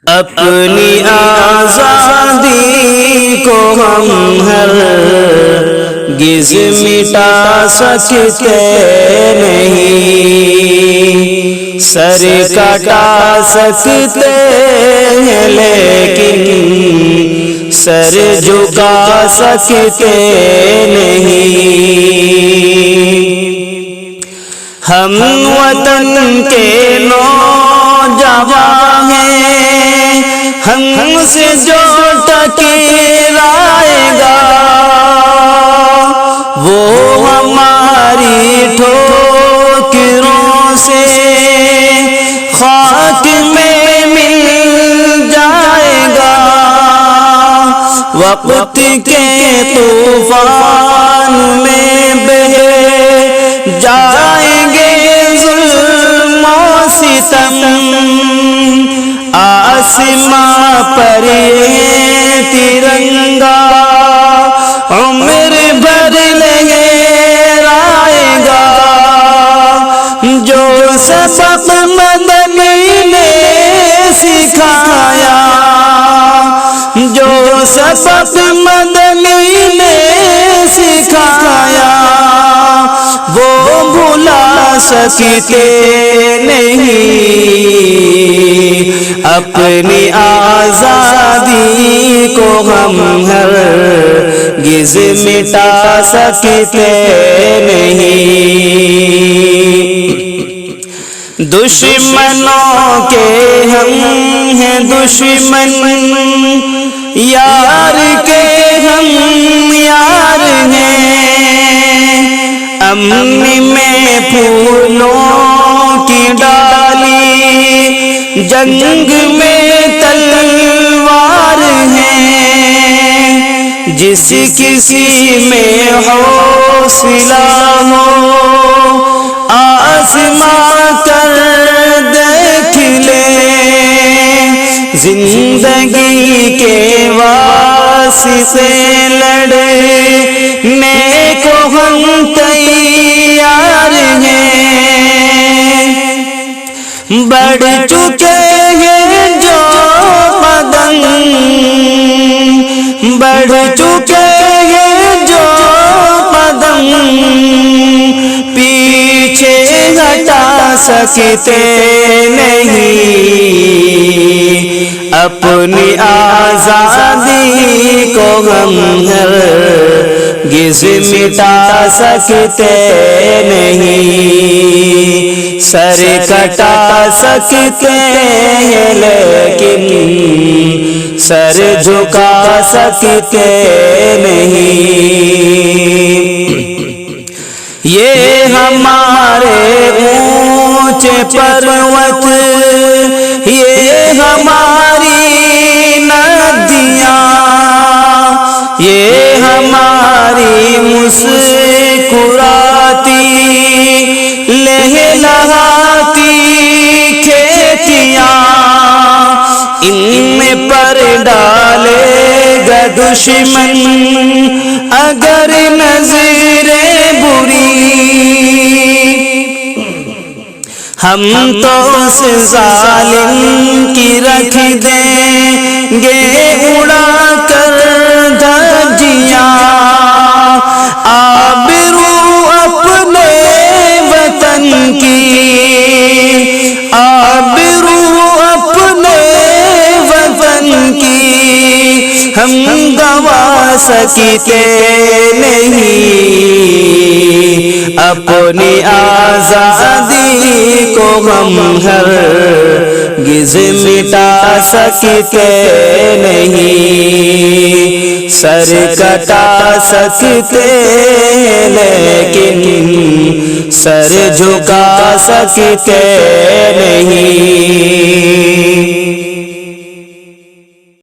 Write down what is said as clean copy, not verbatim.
اپنی آزادی کو ہم ہرگز مٹا سکتے نہیں، سر کٹا سکتے ہیں لیکن سر جھکا سکتے نہیں۔ ہم وطن کے نوجوان ہیں، ہم سے جو ٹکرائے گا وہ ہماری ٹھوکروں سے خاک میں مل جائے گا۔ وقت کے طوفان میں بہے جائیں گے ظلم و ستم، آسماں پر یہ ترنگا عمر بھر لہرائے گا۔ جو سبق مدنی نے سکھایا، جو سبق مدنی نے سکھایا وہ بھلا سکتے نہیں۔ اپنی آزادی کو ہم ہرگز مٹا سکتے نہیں۔ دشمنوں کے ہم ہیں دشمن، یار کے ہم یار ہیں۔ امن میں پھولوں کی ڈالی، جنگ میں تلوار ہیں۔ جس کسی میں حوصلہ ہو آزما کر دیکھ لے، زندگی کے واسطے لڑنے کو ہم تیار ہیں۔ بڑھ چکے ہیں جو قدم، بڑھ چکے ہیں جو قدم، پیچھے ہٹا سکتے نہیں۔ اپنی آزادی کو ہم ہرگز مٹا سکتے نہیں، سر کٹا سکتے ہیں لیکن سر جھکا سکتے نہیں۔ یہ ہمارے اونچے پروت، یہ ہماری ندیاں، یہ ہماری مسکراتی لہلہاتی کھیتیاں، ان میں پر ڈالے گا دشمن اگر نظریں بری، ہم تو اس ظالم کی رکھ دیں گے اڑا کر دھجیاں۔ آبرو اپنے وطن کی، آبرو اپنے وطن کی ہم گوا سکتے نہیں۔ اپنی آزادی کو ہم ہرگز مٹا سکتے نہیں، سر کٹا سکتے لیکن سر جھکا سکتے نہیں۔